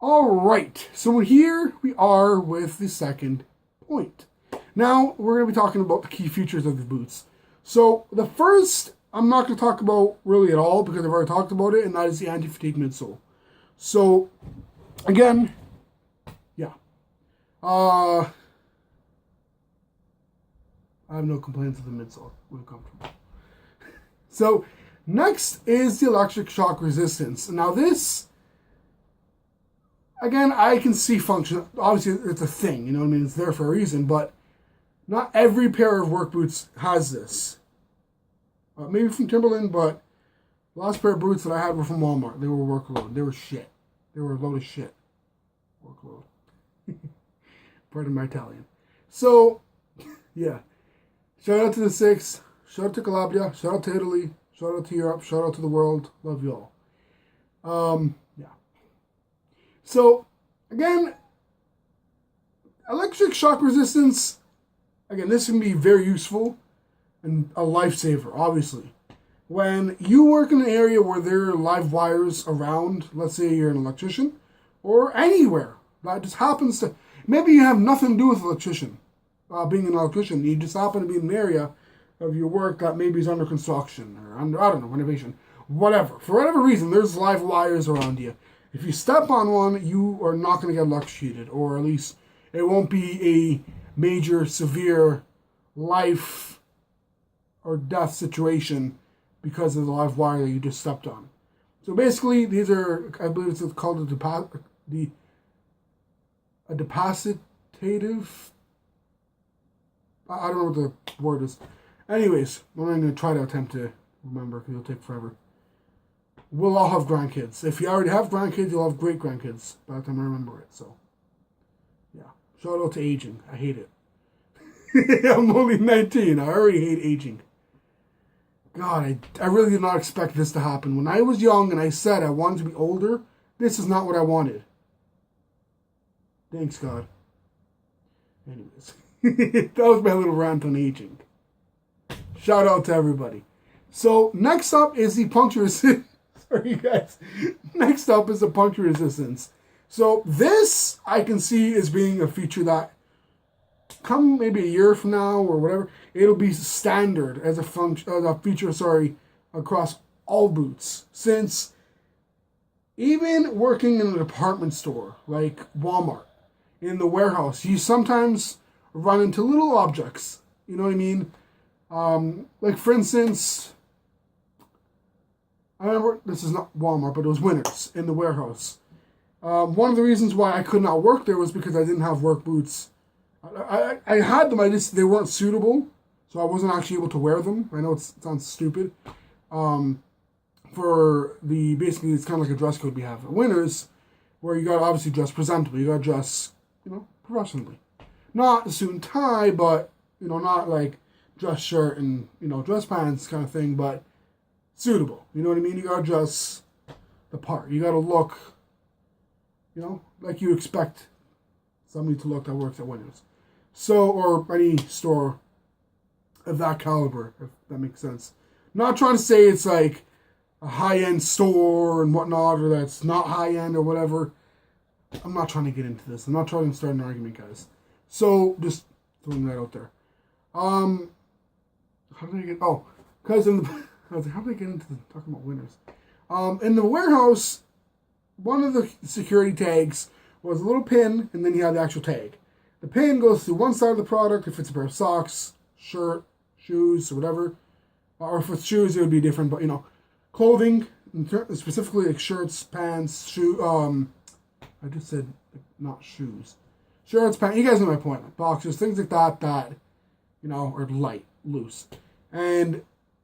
Alright, so here we are with the second point. Now, we're going to be talking about the key features of the boots. So, the first, I'm not going to talk about really at all because I've already talked about it, and that is the anti-fatigue midsole. So, again, yeah. I have no complaints with the midsole. We're comfortable. So, next is the electric shock resistance. Now, this, again, I can see function. Obviously, it's a thing, you know what I mean? It's there for a reason, but not every pair of work boots has this. Maybe from Timberland, but the last pair of boots that I had were from Walmart. They were workload. They were shit. They were a load of shit. Workload. Pardon my Italian. So, yeah. Shout out to the Six. Shout out to Calabria. Shout out to Italy. Shout out to Europe. Shout out to the world. Love you all. Yeah. So, again, electric shock resistance, again, this can be very useful and a lifesaver, obviously. When you work in an area where there are live wires around, let's say you're an electrician, or anywhere that just happens to, maybe you have nothing to do with electrician, being an electrician, you just happen to be in an area of your work that maybe is under construction, or under, I don't know, renovation, whatever. For whatever reason, there's live wires around you. If you step on one, you are not going to get electrocuted, or at least it won't be a major, severe life or death situation because of the live wire that you just stepped on. So basically, these are, I believe it's called a capacitative. I don't know what the word is. Anyways, I'm going to try to attempt to remember because it'll take forever. We'll all have grandkids. If you already have grandkids, you'll have great grandkids by the time I remember it. So, yeah. Shout out to aging. I hate it. I'm only 19. I already hate aging. God, I really did not expect this to happen. When I was young and I said I wanted to be older, this is not what I wanted. Thanks, God. Anyways, that was my little rant on aging. Shout out to everybody. So, next up is the puncture resistance. Sorry, guys. Next up is the puncture resistance. So, this I can see as being a feature that come maybe a year from now or whatever, it'll be standard as a feature, across all boots. Since even working in a department store like Walmart, in the warehouse, you sometimes run into little objects. You know what I mean? Like for instance, I remember, this is not Walmart, but it was Winners in the warehouse. One of the reasons why I could not work there was because I didn't have work boots. I had them, they weren't suitable, so I wasn't actually able to wear them. I know it sounds stupid. Basically, it's kind of like a dress code we have at Winners, where you got to obviously dress presentable. You got to dress, professionally. Not a suit and tie, but, not like dress shirt and, dress pants kind of thing, but suitable. You know what I mean? You got to dress the part. You got to look, like you expect somebody to look that works at Winners. So, or any store of that caliber, if that makes sense. Not trying to say it's like a high-end store and whatnot, or that's not high-end or whatever. I'm not trying to get into this. I'm not trying to start an argument, guys. So, just throwing that out there. How did I get... Oh, because I was like, how did I get into talking about Winners? In the warehouse, one of the security tags was a little pin, and then you had the actual tag. The pin goes through one side of the product, if it's a pair of socks, shirt, shoes, or whatever. Or if it's shoes, it would be different, but, clothing, specifically like shirts, pants, I just said not shoes. Shirts, pants, you guys know my point. Like boxers, things like that, are light, loose. And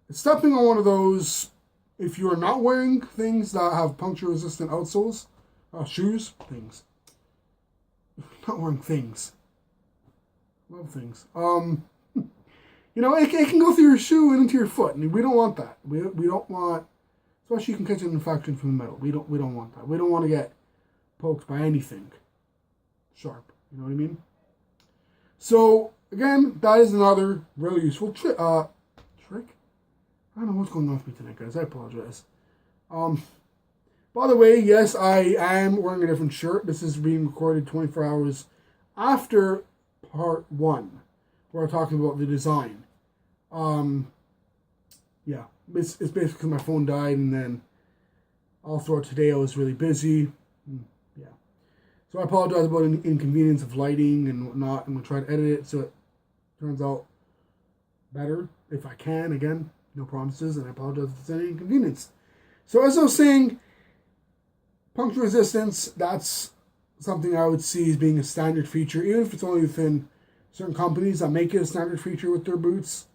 stepping on one of those, if you are not wearing things that have puncture-resistant outsoles, shoes, things. Not wearing things. Love things. It can go through your shoe and into your foot, and we don't want that. We don't want, especially you can catch an infection from the metal. We don't want that. We don't want to get poked by anything sharp. You know what I mean? So again, that is another really useful trick. I don't know what's going on with me tonight, guys. I apologize. By the way, yes, I am wearing a different shirt. This is being recorded 24 hours after part 1, where I'm talking about the design. Yeah, it's basically because my phone died, and then all throughout today I was really busy. Yeah. So I apologize about any inconvenience of lighting and whatnot. I'm going to try to edit it so it turns out better if I can. Again, no promises, and I apologize if there's any inconvenience. So as I was saying, puncture resistance, that's something I would see as being a standard feature, even if it's only within certain companies that make it a standard feature with their boots.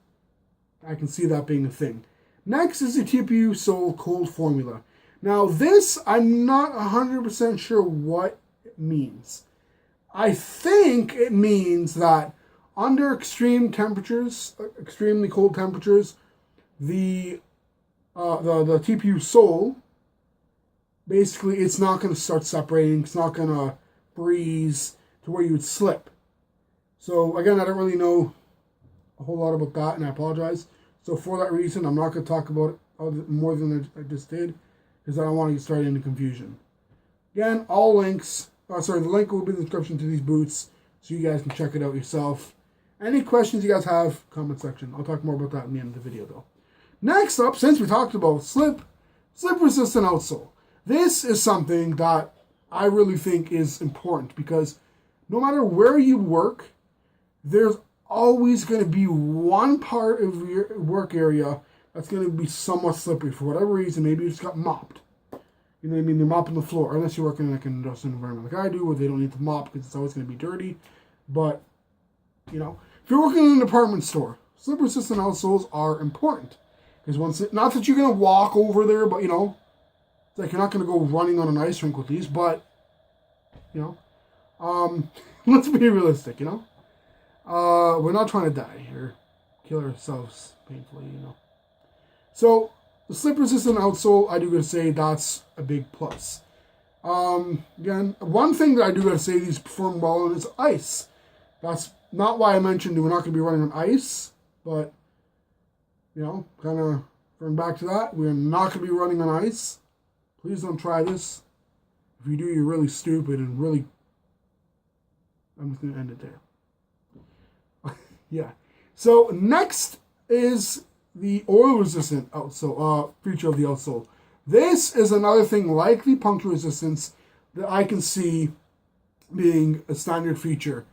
I can see that being a thing. Next is the TPU sole cold formula. Now this, I'm not 100% sure what it means. I think it means that under extreme temperatures, extremely cold temperatures, the TPU sole, basically it's not going to start separating. It's not going to freeze to where you would slip. So again, I don't really know a whole lot about that, and I apologize. So for that reason, I'm not going to talk about it more than I just did, because I don't want to get started into confusion. Again, all links, the link will be in the description to these boots, so you guys can check it out yourself. Any questions you guys have, comment section. I'll talk more about that in the end of the video, though. Next up, since we talked about slip-resistant outsole. This is something that I really think is important, because no matter where you work, there's always going to be one part of your work area that's going to be somewhat slippery for whatever reason. Maybe you just got mopped. You know what I mean? They're mopping the floor, unless you're working in like an industrial environment like I do, where they don't need to mop because it's always going to be dirty. But, you know, if you're working in an department store, slip-resistant outsoles are important. Because not that you're going to walk over there, but, you know, it's like you're not going to go running on an ice rink with these, but, you know, let's be realistic, you know. We're not trying to die or kill ourselves painfully, you know. So, the slip-resistant outsole, I do gotta say that's a big plus. Again, one thing that I do gotta say these perform well on is ice. That's not why I mentioned we're not gonna be running on ice, but, you know, kind of going back to that, we're not gonna be running on ice. Please don't try this. If you do, you're really stupid and really... I'm just gonna end it there. Yeah. So next is the oil-resistant outsole, feature of the outsole. This is another thing like the puncture resistance that I can see being a standard feature.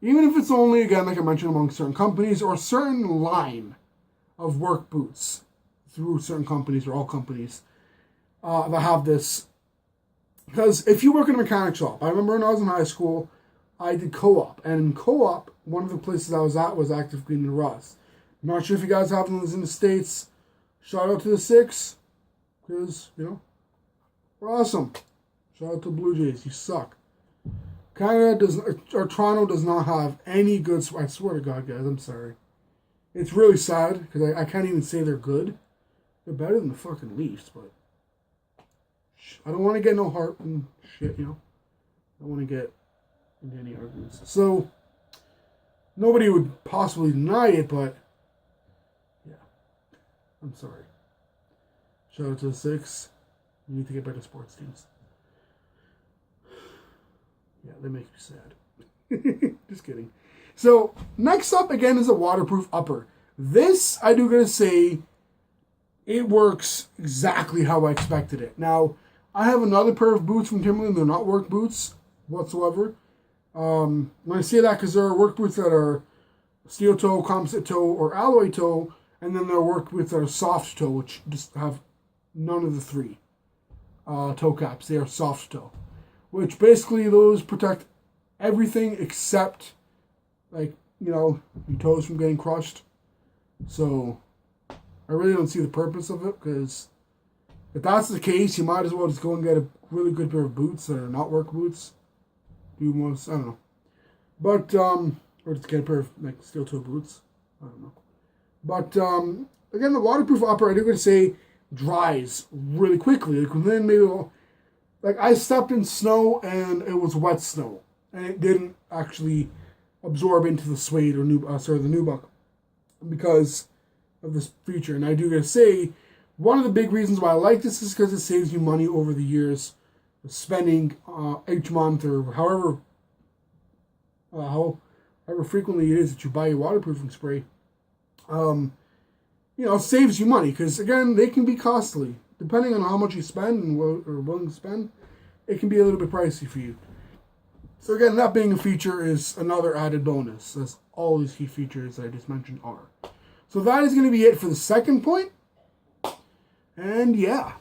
Even if it's only, again, like I mentioned, among certain companies or a certain line of work boots through certain companies or all companies that have this. Because if you work in a mechanic shop, I remember when I was in high school, I did co-op, and in co-op, one of the places I was at was Active Green and Ross. I'm not sure if you guys have them in the States. Shout out to the Six, because, you know, we're awesome. Shout out to Blue Jays, you suck. Toronto does not have any good, I swear to God, guys, I'm sorry. It's really sad, because I can't even say they're good. They're better than the fucking Leafs, but I don't want to get no heart and shit, you know. I don't want to get into any arguments. So, nobody would possibly deny it, but yeah, I'm sorry. Shout out to the Six. You need to get better sports teams. Yeah, they make me sad. Just kidding. So, next up again is a waterproof upper. This, I do gotta say, it works exactly how I expected it. Now, I have another pair of boots from Timberland. They're not work boots whatsoever. When I say that, because there are work boots that are steel toe, composite toe, or alloy toe, and then there are work boots that are soft toe, which just have none of the three toe caps. They are soft toe, which basically those protect everything except, like, you know, your toes from getting crushed. So I really don't see the purpose of it, because if that's the case, you might as well just go and get a really good pair of boots that are not work boots. Do most, I don't know. But, or just get a pair of, like, steel toe boots. I don't know. But, again, the waterproof upper, I do gotta say, dries really quickly. Like, within maybe, like, I stepped in snow and it was wet snow. And it didn't actually absorb into the suede or the nubuck because of this feature. And I do gotta say, One of the big reasons why I like this is because it saves you money over the years, spending each month or however frequently it is that you buy your waterproofing spray. It saves you money because, again, they can be costly. Depending on how much you spend and are willing to spend, it can be a little bit pricey for you. So again, that being a feature is another added bonus, as all these key features that I just mentioned are. So that is going to be it for the second point. And yeah,